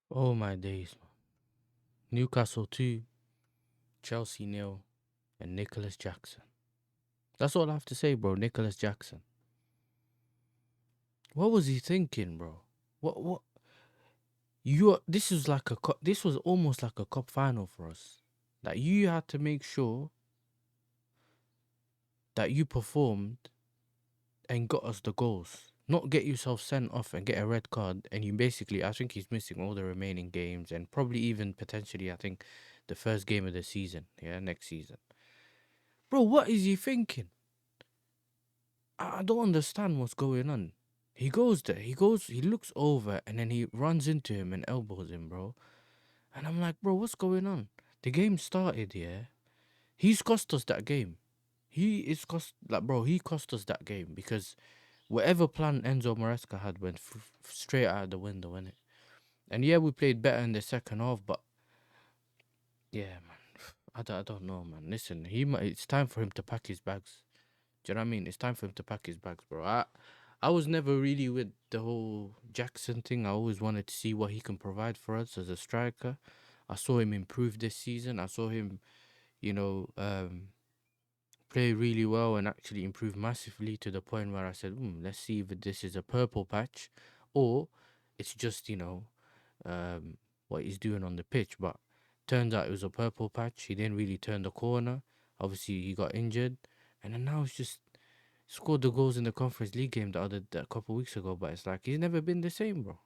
Oh my days, man. Newcastle 2, Chelsea nil, and Nicholas Jackson. That's all I have to say, bro. Nicholas Jackson. What was he thinking, bro? What this was like this was almost like a cup final for us. Like you had to make sure that you performed and got us the goals. Not get yourself sent off and get a red card and you basically I think he's missing all the remaining games and probably even potentially I think the first game of the season, next season. Bro, what is he thinking? I don't understand what's going on. He goes there, he looks over, and then he runs into him and elbows him, bro. And I'm like, bro, what's going on? The game started, yeah. He's cost us that game. He cost us that game because whatever plan Enzo Maresca had went straight out the window, innit? And yeah, we played better in the second half, but yeah, man, I don't know, man. Listen, it's time for him to pack his bags. Do you know what I mean? It's time for him to pack his bags, bro. I was never really with the whole Jackson thing. I always wanted to see what he can provide for us as a striker. I saw him improve this season. I saw him, you know, play really well and actually improve massively to the point where I said, let's see if this is a purple patch or it's just, what he's doing on the pitch. But turns out it was a purple patch. He didn't really turn the corner. Obviously, he got injured. And then now it's just scored the goals in the Conference League game a couple weeks ago, but it's like he's never been the same, bro.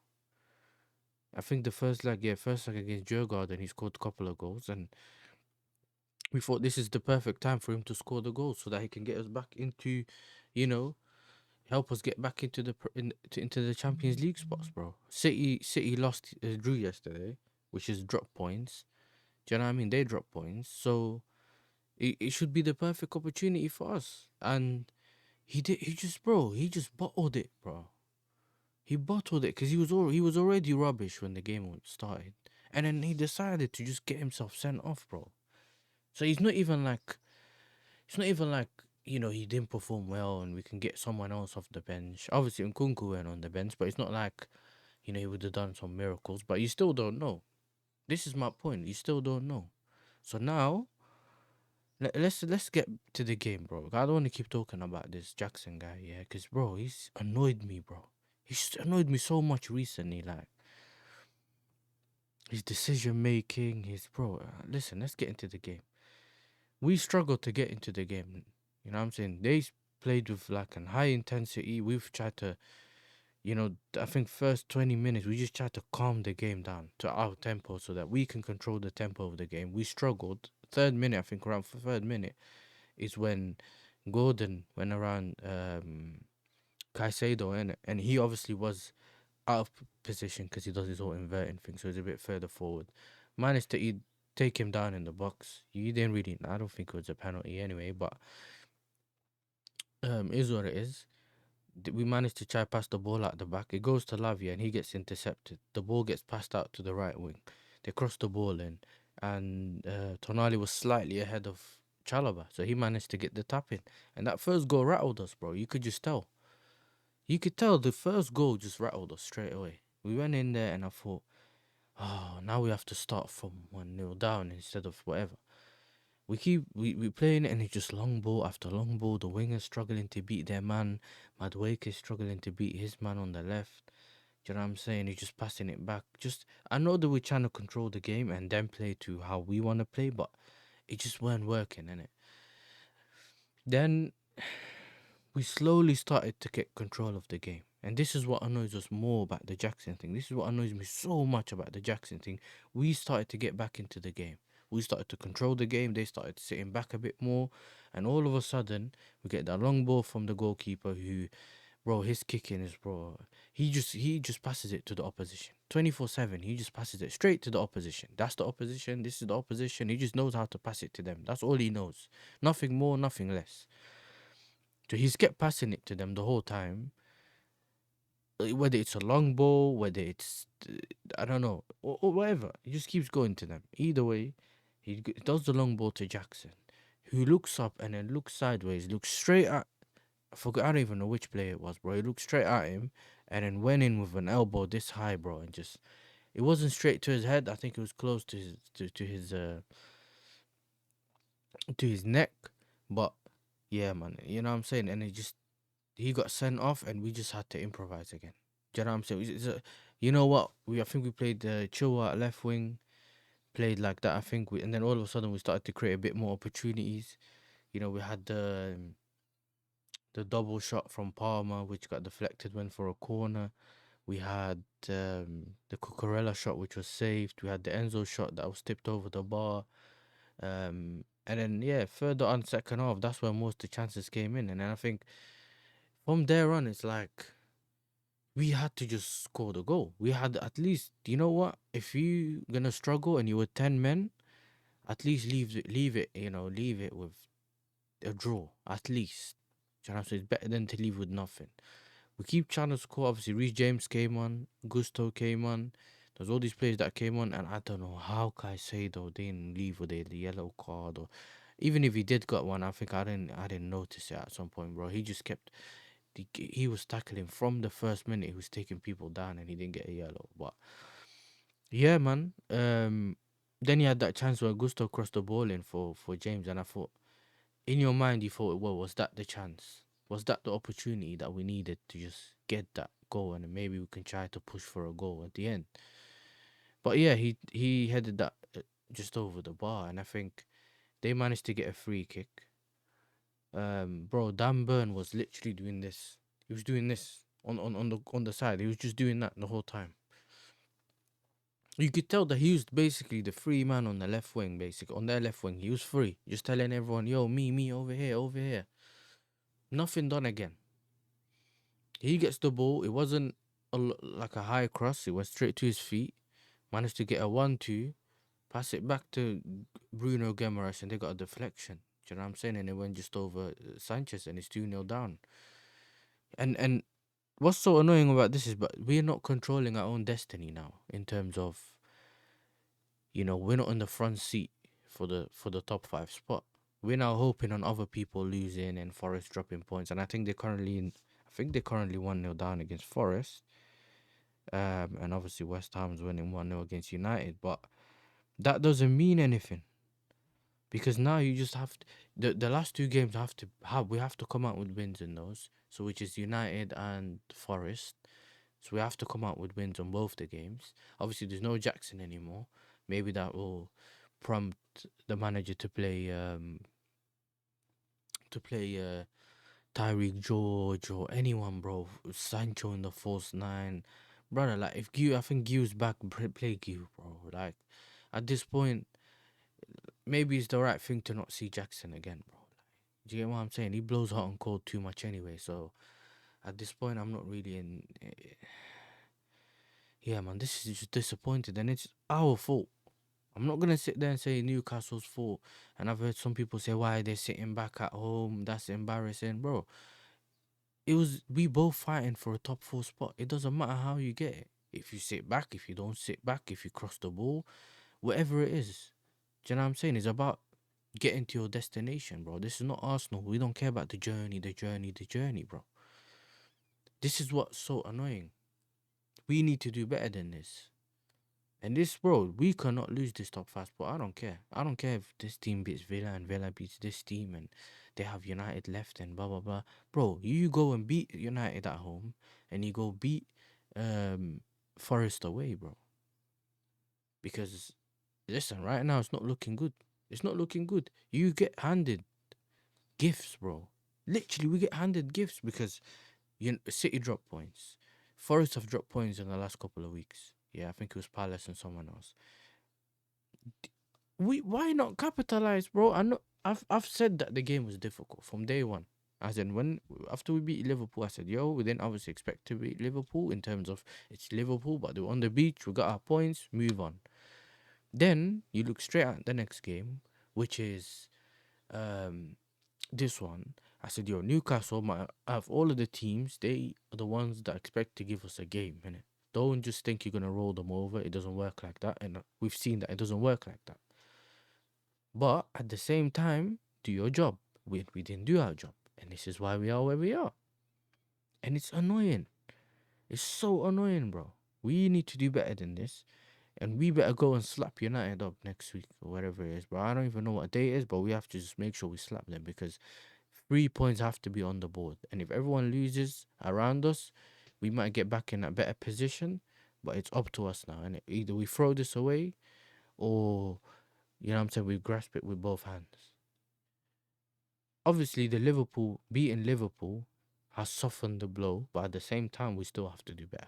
I think the first leg against Djurgården, he scored a couple of goals, and we thought this is the perfect time for him to score the goals so that he can get us back into, you know, help us get back into into the Champions League spots, bro. City drew yesterday, which is drop points. Do you know what I mean? They drop points, so it should be the perfect opportunity for us. And he just bottled it, bro. He bottled it because he was already rubbish when the game started, and then he decided to just get himself sent off, bro. So it's not even like he didn't perform well and we can get someone else off the bench. Obviously, Nkunku went on the bench, but it's not like he would have done some miracles. But you still don't know. This is my point. You still don't know. So now let's get to the game, bro. I don't want to keep talking about this Jackson guy, yeah, because bro, he's annoyed me, bro. He's annoyed me so much recently, like his decision making, listen, let's get into the game. We struggled to get into the game. You know what I'm saying? They played with like a high intensity. We've tried to, I think first 20 minutes, we just tried to calm the game down to our tempo so that we can control the tempo of the game. We struggled. Third minute, I think around third minute is when Gordon went around Caicedo, and he obviously was out of position because he does his whole inverting thing, so he's a bit further forward. Managed to take him down in the box. You didn't really. I don't think it was a penalty anyway, but is what it is. We managed to try pass the ball out the back. It goes to Lavia and he gets intercepted. The ball gets passed out to the right wing. They cross the ball in, and Tonali was slightly ahead of Chalaba, so he managed to get the tap in. And that first goal rattled us, bro. You could just tell. You could tell the first goal just rattled us straight away. We went in there and I thought, oh, now we have to start from 1-0 down instead of whatever. We playing it and it's just long ball after long ball. The wingers struggling to beat their man. Madueke is struggling to beat his man on the left. Do you know what I'm saying? He's just passing it back. I know that we're trying to control the game and then play to how we want to play, but it just weren't working, innit? Then we slowly started to get control of the game. And this is what annoys us more about the Jackson thing. This is what annoys me so much about the Jackson thing. We started to get back into the game. We started to control the game. They started sitting back a bit more. And all of a sudden, we get that long ball from the goalkeeper who, bro, his kicking is, bro, he just passes it to the opposition. 24/7, he just passes it straight to the opposition. That's the opposition. This is the opposition. He just knows how to pass it to them. That's all he knows. Nothing more, nothing less. So he's kept passing it to them the whole time. Whether it's a long ball, whether it's, I don't know, or whatever. He just keeps going to them. Either way, he does the long ball to Jackson, who looks up and then looks sideways, looks straight at, I don't even know which player it was, bro. He looked straight at him and then went in with an elbow this high, bro, and just It wasn't straight to his head. I think it was close to his neck. But yeah, man, you know what I'm saying. And he got sent off, and we just had to improvise again. Do you know what I'm saying? You know what? I think we played Chilwell at left wing, played like that. I think and then all of a sudden we started to create a bit more opportunities. You know, we had the double shot from Palmer, which got deflected, went for a corner. We had the Cucurella shot, which was saved. We had the Enzo shot that was tipped over the bar. And then, yeah, further on second half, that's where most of the chances came in. And then I think from there on, it's like we had to just score the goal. We had at least, you know what? If you gonna struggle and you were 10 men, at least leave it with a draw, at least. Do you know what I'm saying? It's better than to leave with nothing. We keep trying to score. Obviously, Reece James came on, Gusto came on. There's all these players that came on, and I don't know how Caicedo didn't leave with a yellow card, or even if he did got one, I think I didn't notice it at some point, bro. He just kept he was tackling from the first minute. He was taking people down, and he didn't get a yellow. But yeah, man. Then he had that chance where Gusto crossed the ball in for James, and I thought, in your mind, you thought, well, was that the chance? Was that the opportunity that we needed to just get that goal, and then maybe we can try to push for a goal at the end? But yeah, he headed that just over the bar, and I think they managed to get a free kick. Bro, Dan Burn was literally doing this. He was doing this on the side. He was just doing that the whole time. You could tell that he was basically the free man on the left wing, basically. On their left wing, he was free. Just telling everyone, yo, me, over here, over here. Nothing done again. He gets the ball. It wasn't like a high cross. It went straight to his feet. Managed to get a 1-2. Pass it back to Bruno Guimaraes, and they got a deflection. Do you know what I'm saying? And it went just over Sanchez, and it's 2-0 down. And what's so annoying about this is, but we're not controlling our own destiny now, in terms of, we're not in the front seat for the top 5 spot. We're now hoping on other people losing and Forest dropping points, and I think they're currently 1-0 down against Forest. And obviously West Ham's winning 1-0 against United, but that doesn't mean anything, because now you just have the last 2 games we have to come out with wins in those. So which is United and Forest. So we have to come out with wins on both the games. Obviously, there's no Jackson anymore. Maybe that will prompt the manager to play Tyreek George or anyone, bro. Sancho in the false 9, brother. Like, if I think Gu's back, play Gu, bro. Like, at this point, maybe it's the right thing to not see Jackson again, bro. Like, do you get what I'm saying? He blows hot and cold too much anyway. So at this point, I'm not really in. Yeah, man, this is just disappointed, and it's our fault. I'm not gonna sit there and say Newcastle's fault. And I've heard some people say, why are they sitting back at home? That's embarrassing, bro. We both fighting for a top 4 spot. It doesn't matter how you get it. If you sit back, if you don't sit back, if you cross the ball, whatever it is. Do you know what I'm saying? It's about getting to your destination, bro. This is not Arsenal. We don't care about the journey, bro. This is what's so annoying. We need to do better than this. And this, bro, we cannot lose this top 5 spot. I don't care. I don't care if this team beats Villa and Villa beats this team and they have United left and blah, blah, blah. Bro, you go and beat United at home and you go beat Forest away, bro. Because, listen, right now it's not looking good. It's not looking good. You get handed gifts, bro. Literally, we get handed gifts because City dropped points. Forest have dropped points in the last couple of weeks. Yeah, I think it was Palace and someone else. Why not capitalize, bro? I've said that the game was difficult from day one. As in, after we beat Liverpool, I said, yo, we didn't obviously expect to beat Liverpool in terms of it's Liverpool, but they were on the beach, we got our points, move on. Then you look straight at the next game, which is this one. I said, yo, Newcastle, out of all of the teams, they are the ones that expect to give us a game, innit? Don't just think you're gonna roll them over. It doesn't work like that, and we've seen that it doesn't work like that. But at the same time, do your job. We didn't do our job, and this is why we are where we are. And it's annoying. It's so annoying, bro. We need to do better than this. And we better go and slap United up next week or whatever it is, bro. I don't even know what day it is, but we have to just make sure we slap them because 3 points have to be on the board. And if everyone loses around us, we might get back in a better position. But it's up to us now. And either we throw this away or, you know what I'm saying, we grasp it with both hands. Obviously, beating Liverpool has softened the blow, but at the same time, we still have to do better.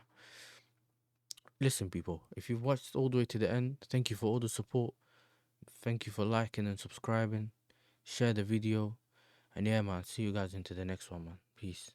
Listen, people, if you've watched all the way to the end, thank you for all the support. Thank you for liking and subscribing. Share the video. And yeah, man, see you guys into the next one, man. Peace.